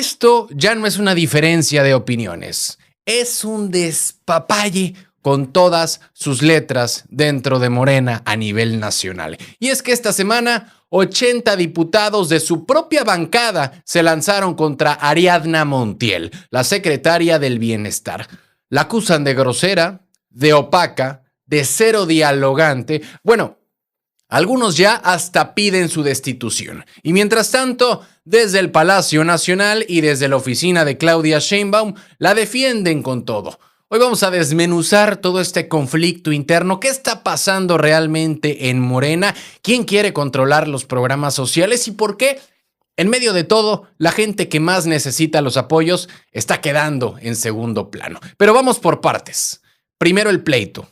esto ya no es una diferencia de opiniones, es un despapalle con todas sus letras dentro de Morena a nivel nacional. Y es que esta semana 80 diputados de su propia bancada se lanzaron contra Ariadna Montiel, la secretaria del Bienestar. La acusan de grosera, de opaca, de cero dialogante. Bueno, algunos ya hasta piden su destitución. Y mientras tanto, desde el Palacio Nacional y desde la oficina de Claudia Sheinbaum, la defienden con todo. Hoy vamos a desmenuzar todo este conflicto interno. ¿Qué está pasando realmente en Morena? ¿Quién quiere controlar los programas sociales? ¿Y por qué, en medio de todo, la gente que más necesita los apoyos está quedando en segundo plano? Pero vamos por partes. Primero el pleito.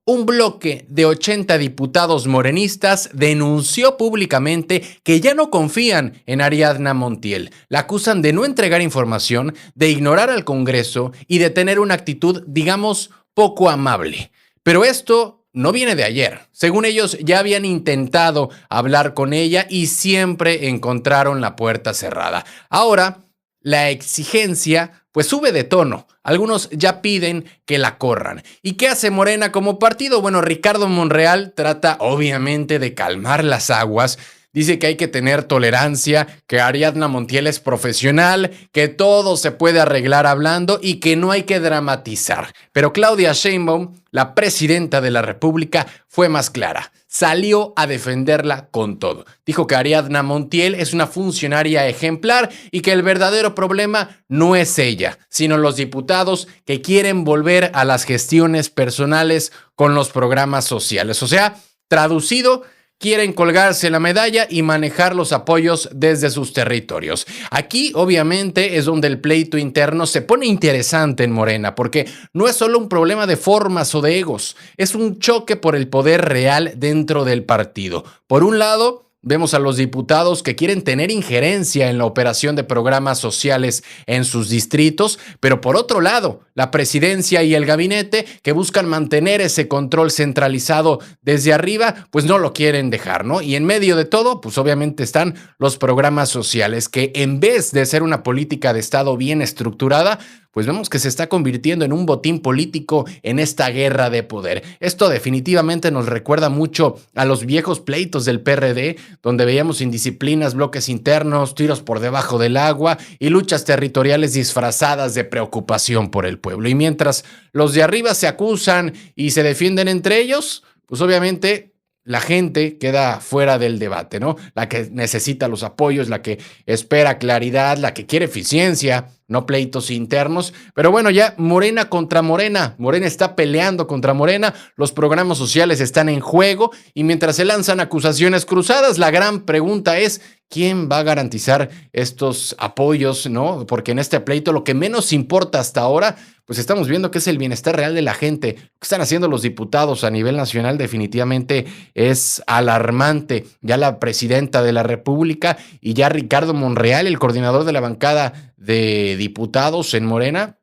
Un bloque de 80 diputados morenistas denunció públicamente que ya no confían en Ariadna Montiel. La acusan de no entregar información, de ignorar al Congreso y de tener una actitud, digamos, poco amable. Pero esto no viene de ayer. Según ellos, ya habían intentado hablar con ella y siempre encontraron la puerta cerrada. Ahora, la exigencia pues sube de tono. Algunos ya piden que la corran. ¿Y qué hace Morena como partido? Bueno, Ricardo Monreal trata obviamente de calmar las aguas. Dice que hay que tener tolerancia, que Ariadna Montiel es profesional, que todo se puede arreglar hablando y que no hay que dramatizar. Pero Claudia Sheinbaum, la presidenta de la República, fue más clara. Salió a defenderla con todo. Dijo que Ariadna Montiel es una funcionaria ejemplar y que el verdadero problema no es ella, sino los diputados que quieren volver a las gestiones personales con los programas sociales. O sea, traducido, quieren colgarse la medalla y manejar los apoyos desde sus territorios. Aquí, obviamente, es donde el pleito interno se pone interesante en Morena, porque no es solo un problema de formas o de egos, es un choque por el poder real dentro del partido. Por un lado, vemos a los diputados que quieren tener injerencia en la operación de programas sociales en sus distritos, pero por otro lado, la presidencia y el gabinete que buscan mantener ese control centralizado desde arriba, pues no lo quieren dejar, ¿no? Y en medio de todo, pues obviamente están los programas sociales que en vez de ser una política de Estado bien estructurada, pues vemos que se está convirtiendo en un botín político en esta guerra de poder. Esto definitivamente nos recuerda mucho a los viejos pleitos del PRD, donde veíamos indisciplinas, bloques internos, tiros por debajo del agua y luchas territoriales disfrazadas de preocupación por el pueblo. Y mientras los de arriba se acusan y se defienden entre ellos, pues obviamente la gente queda fuera del debate, ¿no? La que necesita los apoyos, la que espera claridad, la que quiere eficiencia, no pleitos internos. Pero bueno, ya Morena contra Morena. Morena está peleando contra Morena. Los programas sociales están en juego. Y mientras se lanzan acusaciones cruzadas, la gran pregunta es, ¿quién va a garantizar estos apoyos, no? Porque en este pleito lo que menos importa hasta ahora, pues estamos viendo que es el bienestar real de la gente. Lo que están haciendo los diputados a nivel nacional definitivamente es alarmante. Ya la presidenta de la República y ya Ricardo Monreal, el coordinador de la bancada de diputados en Morena,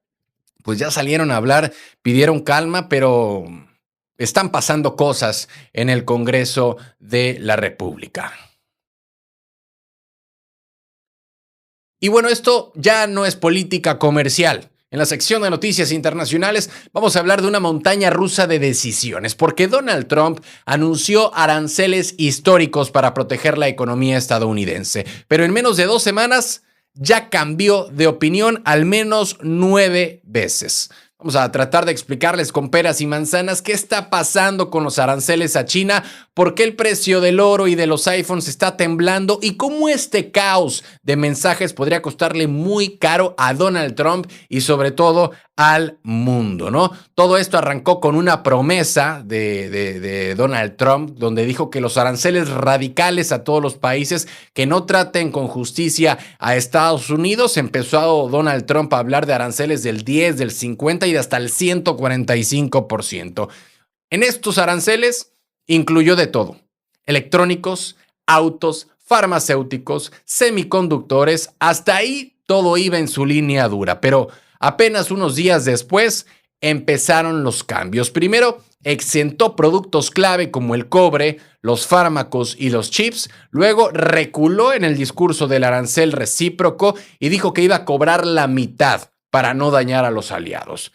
pues ya salieron a hablar, pidieron calma, pero están pasando cosas en el Congreso de la República. Y bueno, esto ya no es política comercial. En la sección de noticias internacionales vamos a hablar de una montaña rusa de decisiones, porque Donald Trump anunció aranceles históricos para proteger la economía estadounidense, pero en menos de 2 semanas ya cambió de opinión al menos 9 veces. Vamos a tratar de explicarles con peras y manzanas qué está pasando con los aranceles a China, por qué el precio del oro y de los iPhones está temblando y cómo este caos de mensajes podría costarle muy caro a Donald Trump y sobre todo al mundo, ¿no? Todo esto arrancó con una promesa de Donald Trump, donde dijo que los aranceles radicales a todos los países que no traten con justicia a Estados Unidos. Empezó Donald Trump a hablar de aranceles del 10, del 50 y de hasta el 145%. En estos aranceles incluyó de todo: electrónicos, autos, farmacéuticos, semiconductores. Hasta ahí todo iba en su línea dura, pero apenas unos días después, empezaron los cambios. Primero, exentó productos clave como el cobre, los fármacos y los chips. Luego reculó en el discurso del arancel recíproco y dijo que iba a cobrar la mitad para no dañar a los aliados.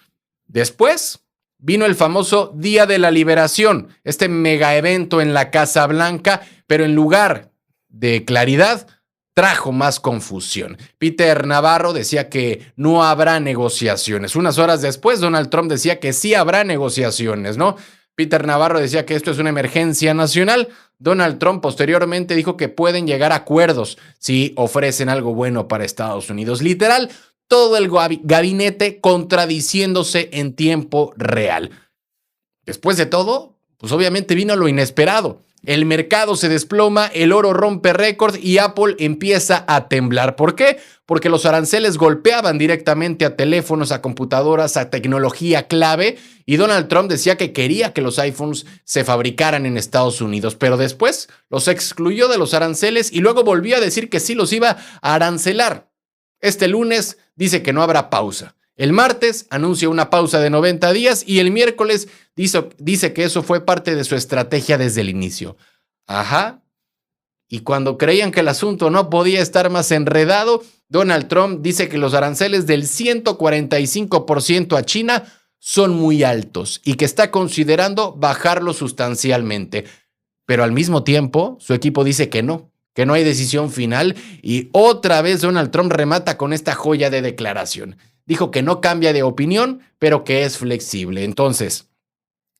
Después vino el famoso Día de la Liberación, este mega evento en la Casa Blanca, pero en lugar de claridad, trajo más confusión. Peter Navarro decía que no habrá negociaciones. Unas horas después, Donald Trump decía que sí habrá negociaciones, ¿no? Peter Navarro decía que esto es una emergencia nacional. Donald Trump posteriormente dijo que pueden llegar a acuerdos si ofrecen algo bueno para Estados Unidos. Literal, todo el gabinete contradiciéndose en tiempo real. Después de todo, pues obviamente vino lo inesperado. El mercado se desploma, el oro rompe récord y Apple empieza a temblar. ¿Por qué? Porque los aranceles golpeaban directamente a teléfonos, a computadoras, a tecnología clave, y Donald Trump decía que quería que los iPhones se fabricaran en Estados Unidos, pero después los excluyó de los aranceles y luego volvió a decir que sí los iba a arancelar. Este lunes dice que no habrá pausa. El martes anuncia una pausa de 90 días y el miércoles dice que eso fue parte de su estrategia desde el inicio. Ajá. Y cuando creían que el asunto no podía estar más enredado, Donald Trump dice que los aranceles del 145% a China son muy altos y que está considerando bajarlos sustancialmente. Pero al mismo tiempo, su equipo dice que no hay decisión final y otra vez Donald Trump remata con esta joya de declaración. Dijo que no cambia de opinión, pero que es flexible. Entonces,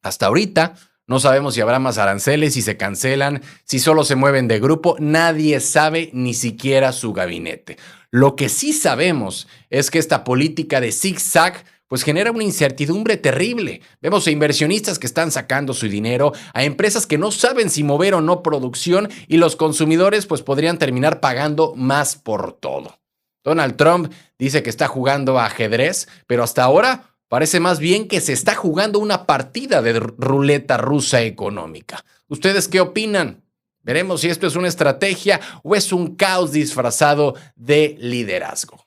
hasta ahorita no sabemos si habrá más aranceles, si se cancelan, si solo se mueven de grupo. Nadie sabe, ni siquiera su gabinete. Lo que sí sabemos es que esta política de zigzag pues genera una incertidumbre terrible. Vemos a inversionistas que están sacando su dinero, a empresas que no saben si mover o no producción y los consumidores pues podrían terminar pagando más por todo. Donald Trump dice que está jugando a ajedrez, pero hasta ahora parece más bien que se está jugando una partida de ruleta rusa económica. ¿Ustedes qué opinan? Veremos si esto es una estrategia o es un caos disfrazado de liderazgo.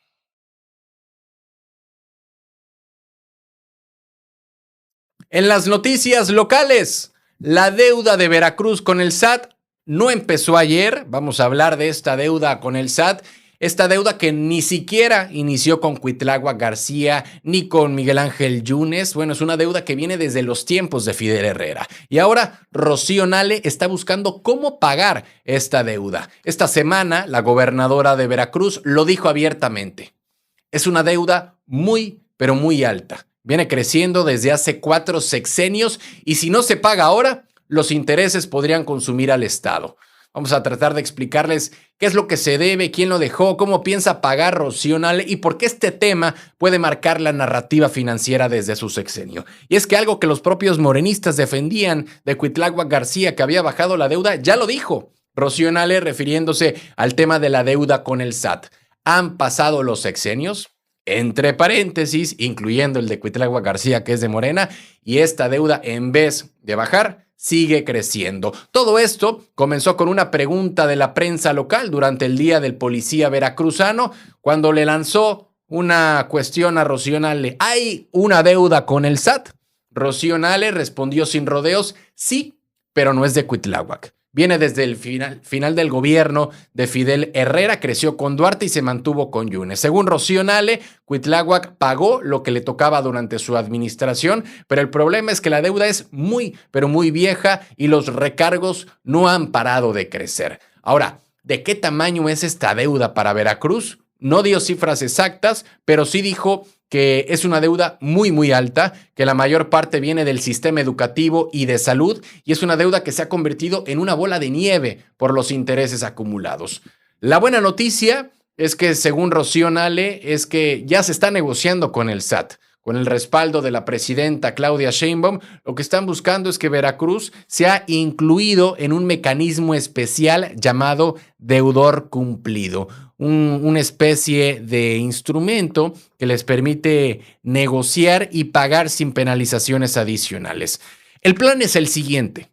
En las noticias locales, la deuda de Veracruz con el SAT no empezó ayer. Vamos a hablar de esta deuda con el SAT. Esta deuda que ni siquiera inició con Cuitláhuac García ni con Miguel Ángel Yunes. Bueno, es una deuda que viene desde los tiempos de Fidel Herrera. Y ahora Rocío Nale está buscando cómo pagar esta deuda. Esta semana la gobernadora de Veracruz lo dijo abiertamente. Es una deuda muy, pero muy alta. Viene creciendo desde hace 4 sexenios y si no se paga ahora, los intereses podrían consumir al Estado. Vamos a tratar de explicarles qué es lo que se debe, quién lo dejó, cómo piensa pagar Rocío Nale y por qué este tema puede marcar la narrativa financiera desde su sexenio. Y es que algo que los propios morenistas defendían de Cuitláhuac García, que había bajado la deuda, ya lo dijo Rocío Nale refiriéndose al tema de la deuda con el SAT. ¿Han pasado los sexenios? Entre paréntesis, incluyendo el de Cuitláhuac García, que es de Morena, y esta deuda, en vez de bajar, sigue creciendo. Todo esto comenzó con una pregunta de la prensa local durante el Día del Policía Veracruzano, cuando le lanzó una cuestión a Rocío Nale. ¿Hay una deuda con el SAT? Rocío Nale respondió sin rodeos, sí, pero no es de Cuitláhuac. Viene desde el final del gobierno de Fidel Herrera, creció con Duarte y se mantuvo con Yunes. Según Rocío Nale, Cuitláhuac pagó lo que le tocaba durante su administración, pero el problema es que la deuda es muy, pero muy vieja y los recargos no han parado de crecer. Ahora, ¿de qué tamaño es esta deuda para Veracruz? No dio cifras exactas, pero sí dijo que es una deuda muy, muy alta, que la mayor parte viene del sistema educativo y de salud, y es una deuda que se ha convertido en una bola de nieve por los intereses acumulados. La buena noticia es que, según Rocío Nale, es que ya se está negociando con el SAT. Con el respaldo de la presidenta Claudia Sheinbaum, lo que están buscando es que Veracruz sea incluido en un mecanismo especial llamado deudor cumplido, una especie de instrumento que les permite negociar y pagar sin penalizaciones adicionales. El plan es el siguiente: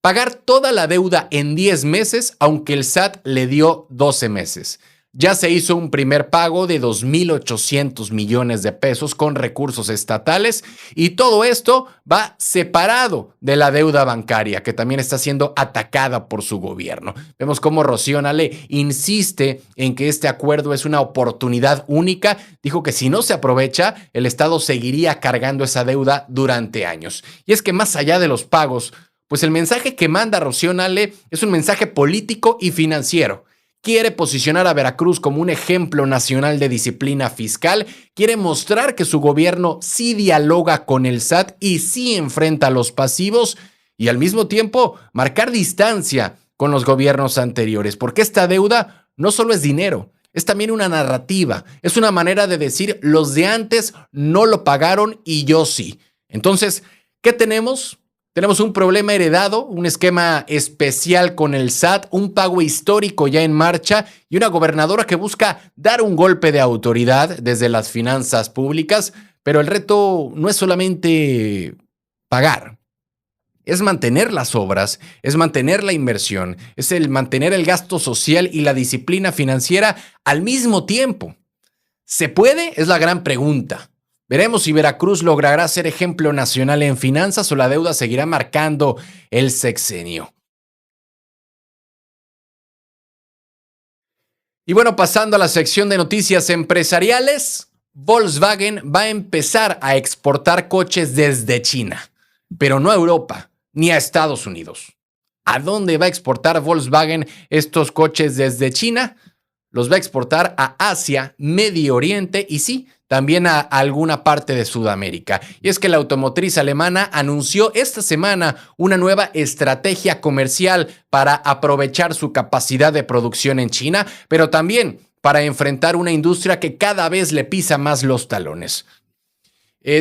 pagar toda la deuda en 10 meses, aunque el SAT le dio 12 meses. Ya se hizo un primer pago de 2.800 millones de pesos con recursos estatales y todo esto va separado de la deuda bancaria que también está siendo atacada por su gobierno. Vemos cómo Rocío Nale insiste en que este acuerdo es una oportunidad única. Dijo que si no se aprovecha, el Estado seguiría cargando esa deuda durante años. Y es que más allá de los pagos, pues el mensaje que manda Rocío Nale es un mensaje político y financiero. Quiere posicionar a Veracruz como un ejemplo nacional de disciplina fiscal, quiere mostrar que su gobierno sí dialoga con el SAT y sí enfrenta los pasivos y al mismo tiempo marcar distancia con los gobiernos anteriores, porque esta deuda no solo es dinero, es también una narrativa, es una manera de decir los de antes no lo pagaron y yo sí. Entonces, ¿qué tenemos? Tenemos un problema heredado, un esquema especial con el SAT, un pago histórico ya en marcha y una gobernadora que busca dar un golpe de autoridad desde las finanzas públicas, pero el reto no es solamente pagar, es mantener las obras, es mantener la inversión, es el mantener el gasto social y la disciplina financiera al mismo tiempo. ¿Se puede? Es la gran pregunta. Veremos si Veracruz logrará ser ejemplo nacional en finanzas o la deuda seguirá marcando el sexenio. Y bueno, pasando a la sección de noticias empresariales, Volkswagen va a empezar a exportar coches desde China, pero no a Europa ni a Estados Unidos. ¿A dónde va a exportar Volkswagen estos coches desde China? Los va a exportar a Asia, Medio Oriente y sí, también a alguna parte de Sudamérica. Y es que la automotriz alemana anunció esta semana una nueva estrategia comercial para aprovechar su capacidad de producción en China, pero también para enfrentar una industria que cada vez le pisa más los talones.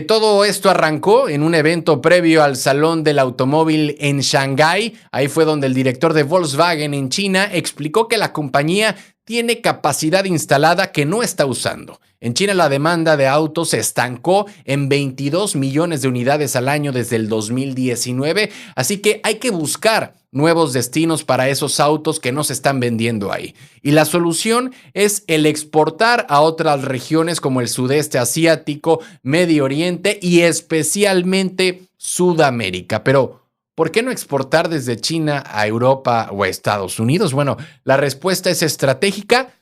Todo esto arrancó en un evento previo al Salón del Automóvil en Shanghái. Ahí fue donde el director de Volkswagen en China explicó que la compañía tiene capacidad instalada que no está usando. En China la demanda de autos se estancó en 22 millones de unidades al año desde el 2019, así que hay que buscar nuevos destinos para esos autos que no se están vendiendo ahí. Y la solución es el exportar a otras regiones como el sudeste asiático, Medio Oriente y especialmente Sudamérica. Pero, ¿por qué no exportar desde China a Europa o a Estados Unidos? Bueno, la respuesta es estratégica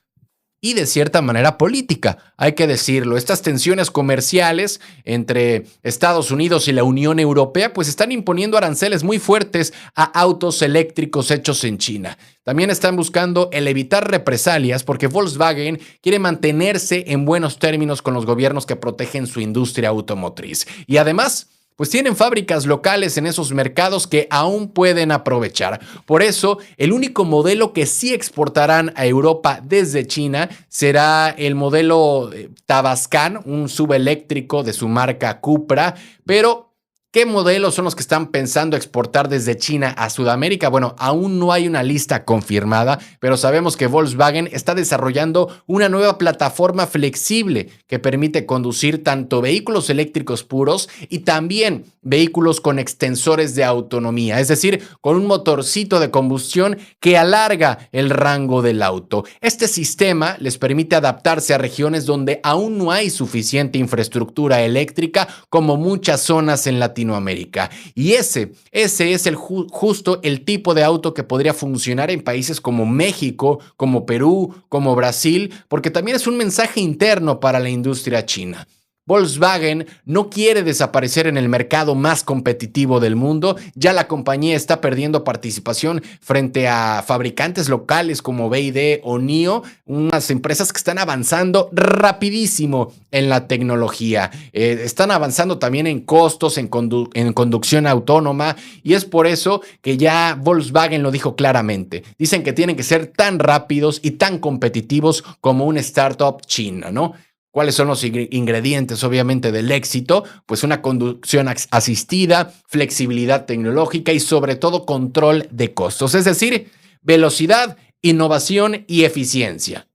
y de cierta manera política, hay que decirlo. Estas tensiones comerciales entre Estados Unidos y la Unión Europea pues están imponiendo aranceles muy fuertes a autos eléctricos hechos en China. También están buscando el evitar represalias porque Volkswagen quiere mantenerse en buenos términos con los gobiernos que protegen su industria automotriz. Y además, pues tienen fábricas locales en esos mercados que aún pueden aprovechar. Por eso, el único modelo que sí exportarán a Europa desde China será el modelo Tavascan, un subeléctrico de su marca Cupra, pero ¿qué modelos son los que están pensando exportar desde China a Sudamérica? Bueno, aún no hay una lista confirmada, pero sabemos que Volkswagen está desarrollando una nueva plataforma flexible que permite conducir tanto vehículos eléctricos puros y también vehículos con extensores de autonomía, es decir, con un motorcito de combustión que alarga el rango del auto. Este sistema les permite adaptarse a regiones donde aún no hay suficiente infraestructura eléctrica, como muchas zonas en Latinoamérica. Y ese es justo el tipo de auto que podría funcionar en países como México, como Perú, como Brasil, porque también es un mensaje interno para la industria china. Volkswagen no quiere desaparecer en el mercado más competitivo del mundo. Ya la compañía está perdiendo participación frente a fabricantes locales como BYD o NIO, unas empresas que están avanzando rapidísimo en la tecnología. Están avanzando también en costos, en conducción autónoma, y es por eso que ya Volkswagen lo dijo claramente. Dicen que tienen que ser tan rápidos y tan competitivos como una startup china, ¿no? ¿Cuáles son los ingredientes, obviamente, del éxito? Pues una conducción asistida, flexibilidad tecnológica y sobre todo control de costos, es decir, velocidad, innovación y eficiencia.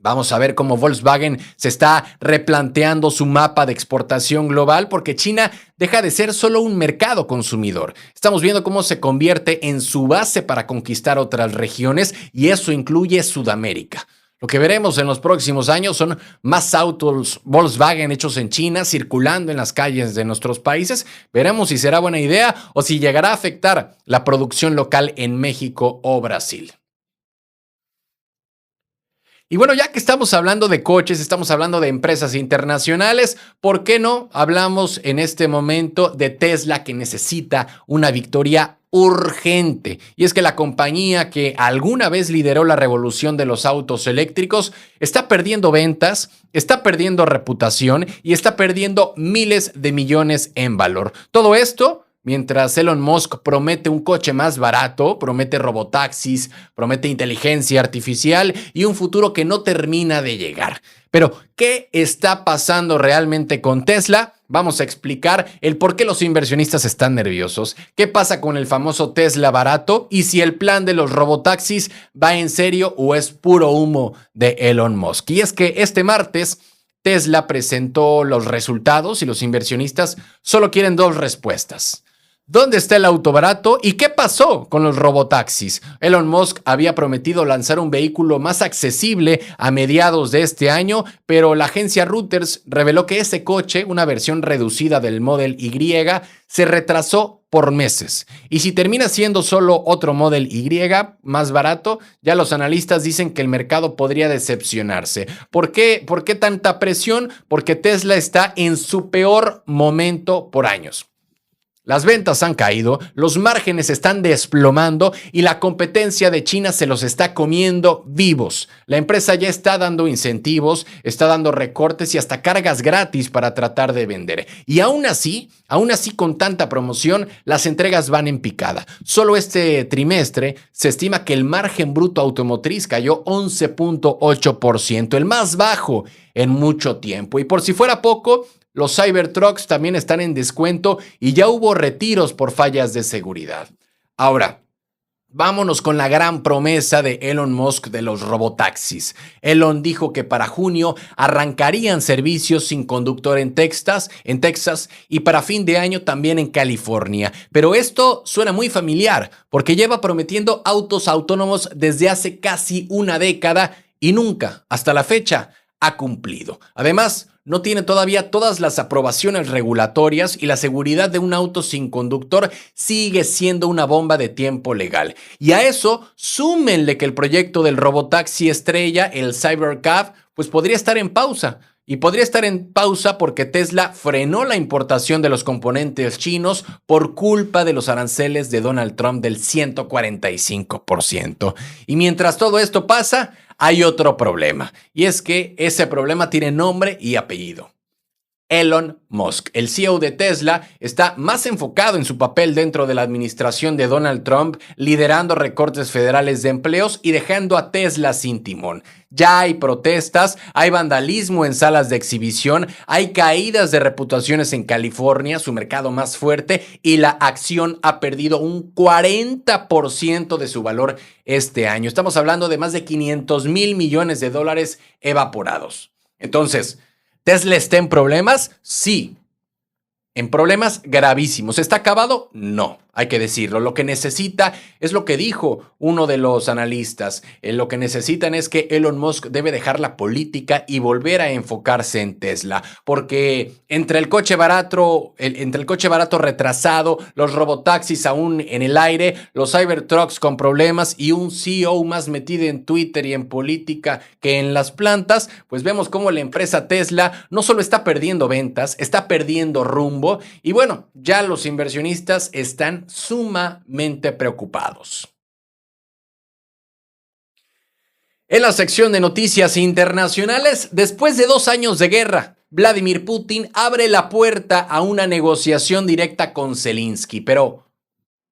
Vamos a ver cómo Volkswagen se está replanteando su mapa de exportación global porque China deja de ser solo un mercado consumidor. Estamos viendo cómo se convierte en su base para conquistar otras regiones y eso incluye Sudamérica. Lo que veremos en los próximos años son más autos Volkswagen hechos en China circulando en las calles de nuestros países. Veremos si será buena idea o si llegará a afectar la producción local en México o Brasil. Y bueno, ya que estamos hablando de coches, estamos hablando de empresas internacionales, ¿por qué no hablamos en este momento de Tesla, que necesita una victoria urgente? Y es que la compañía que alguna vez lideró la revolución de los autos eléctricos está perdiendo ventas, está perdiendo reputación y está perdiendo miles de millones en valor. Todo esto mientras Elon Musk promete un coche más barato, promete robotaxis, promete inteligencia artificial y un futuro que no termina de llegar. Pero, ¿qué está pasando realmente con Tesla? Vamos a explicar el por qué los inversionistas están nerviosos, qué pasa con el famoso Tesla barato y si el plan de los robotaxis va en serio o es puro humo de Elon Musk. Y es que este martes Tesla presentó los resultados y los inversionistas solo quieren dos respuestas. ¿Dónde está el auto barato? ¿Y qué pasó con los robotaxis? Elon Musk había prometido lanzar un vehículo más accesible a mediados de este año, pero la agencia Reuters reveló que ese coche, una versión reducida del Model Y, se retrasó por meses. Y si termina siendo solo otro Model Y más barato, ya los analistas dicen que el mercado podría decepcionarse. ¿Por qué? ¿Por qué tanta presión? Porque Tesla está en su peor momento por años. Las ventas han caído, los márgenes están desplomando y la competencia de China se los está comiendo vivos. La empresa ya está dando incentivos, está dando recortes y hasta cargas gratis para tratar de vender. Y aún así con tanta promoción, las entregas van en picada. Solo este trimestre se estima que el margen bruto automotriz cayó 11.8%, el más bajo en mucho tiempo. Y por si fuera poco, los Cybertrucks también están en descuento y ya hubo retiros por fallas de seguridad. Ahora, vámonos con la gran promesa de Elon Musk de los robotaxis. Elon dijo que para junio arrancarían servicios sin conductor en Texas y para fin de año también en California. Pero esto suena muy familiar porque lleva prometiendo autos autónomos desde hace casi una década y nunca, hasta la fecha, ha cumplido. Además, no tiene todavía todas las aprobaciones regulatorias y la seguridad de un auto sin conductor sigue siendo una bomba de tiempo legal. Y a eso, súmenle que el proyecto del robotaxi estrella, el Cybercab, pues podría estar en pausa. Y podría estar en pausa porque Tesla frenó la importación de los componentes chinos por culpa de los aranceles de Donald Trump del 145%. Y mientras todo esto pasa, hay otro problema, y es que ese problema tiene nombre y apellido. Elon Musk, el CEO de Tesla, está más enfocado en su papel dentro de la administración de Donald Trump, liderando recortes federales de empleos y dejando a Tesla sin timón. Ya hay protestas, hay vandalismo en salas de exhibición, hay caídas de reputaciones en California, su mercado más fuerte, y la acción ha perdido un 40% de su valor este año. Estamos hablando de más de $500 millones evaporados. Entonces, ¿Tesla está en problemas? Sí. ¿En problemas gravísimos? ¿Está acabado? No, hay que decirlo. Lo que necesita es lo que dijo uno de los analistas. Lo que necesitan es que Elon Musk debe dejar la política y volver a enfocarse en Tesla. Porque entre el coche barato retrasado, los robotaxis aún en el aire, los Cybertrucks con problemas y un CEO más metido en Twitter y en política que en las plantas, pues vemos cómo la empresa Tesla no solo está perdiendo ventas, está perdiendo rumbo. Y bueno, ya los inversionistas están sumamente preocupados. En la sección de noticias internacionales, después de 2 años de guerra, Vladimir Putin abre la puerta a una negociación directa con Zelensky. Pero,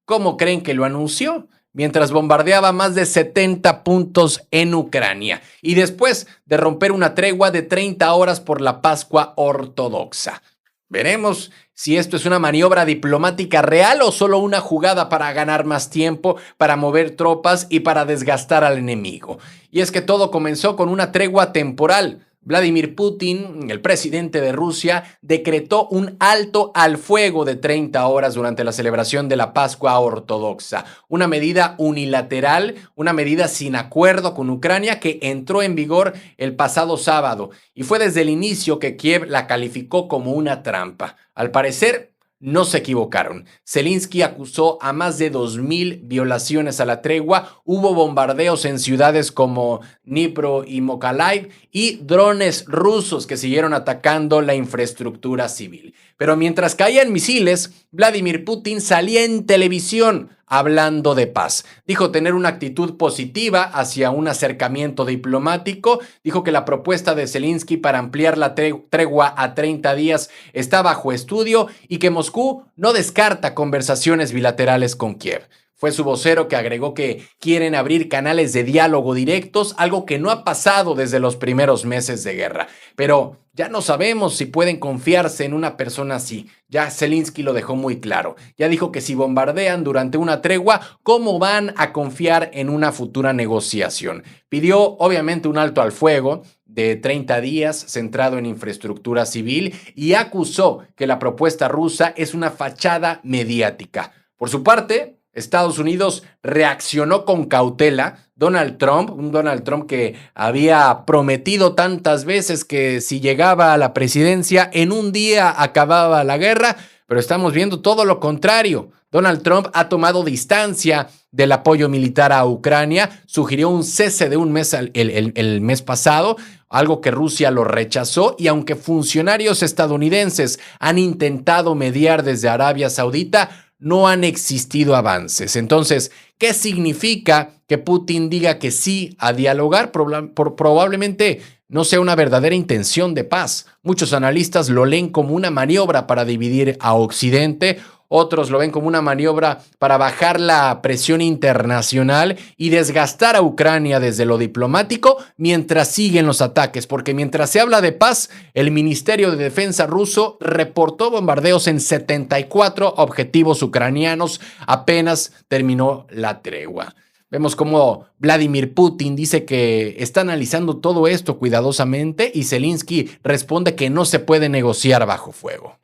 ¿cómo creen que lo anunció? Mientras bombardeaba más de 70 puntos en Ucrania y después de romper una tregua de 30 horas por la Pascua ortodoxa. Veremos si esto es una maniobra diplomática real o solo una jugada para ganar más tiempo, para mover tropas y para desgastar al enemigo. Y es que todo comenzó con una tregua temporal Vladimir Putin, el presidente de Rusia, decretó un alto al fuego de 30 horas durante la celebración de la Pascua Ortodoxa, una medida unilateral, una medida sin acuerdo con Ucrania que entró en vigor el pasado sábado y fue desde el inicio que Kiev la calificó como una trampa. Al parecer, no se equivocaron. Zelensky acusó a más de 2,000 violaciones a la tregua, hubo bombardeos en ciudades como Dnipro y Mykolaiv y drones rusos que siguieron atacando la infraestructura civil. Pero mientras caían misiles, Vladimir Putin salía en televisión hablando de paz. Dijo tener una actitud positiva hacia un acercamiento diplomático. Dijo que la propuesta de Zelensky para ampliar la tregua a 30 días está bajo estudio y que Moscú no descarta conversaciones bilaterales con Kiev. Fue su vocero que agregó que quieren abrir canales de diálogo directos, algo que no ha pasado desde los primeros meses de guerra. Pero ya no sabemos si pueden confiarse en una persona así. Ya Zelensky lo dejó muy claro. Ya dijo que si bombardean durante una tregua, ¿cómo van a confiar en una futura negociación? Pidió obviamente un alto al fuego de 30 días centrado en infraestructura civil y acusó que la propuesta rusa es una fachada mediática. Por su parte, Estados Unidos reaccionó con cautela. Donald Trump que había prometido tantas veces que si llegaba a la presidencia en un día acababa la guerra, pero estamos viendo todo lo contrario. Donald Trump ha tomado distancia del apoyo militar a Ucrania, sugirió un cese de un mes el mes pasado, algo que Rusia lo rechazó, y aunque funcionarios estadounidenses han intentado mediar desde Arabia Saudita, no han existido avances. Entonces, ¿qué significa que Putin diga que sí a dialogar? Probablemente no sea una verdadera intención de paz. Muchos analistas lo leen como una maniobra para dividir a Occidente. Otros lo ven como una maniobra para bajar la presión internacional y desgastar a Ucrania desde lo diplomático mientras siguen los ataques, porque mientras se habla de paz, el Ministerio de Defensa ruso reportó bombardeos en 74 objetivos ucranianos apenas terminó la tregua. Vemos cómo Vladimir Putin dice que está analizando todo esto cuidadosamente y Zelensky responde que no se puede negociar bajo fuego.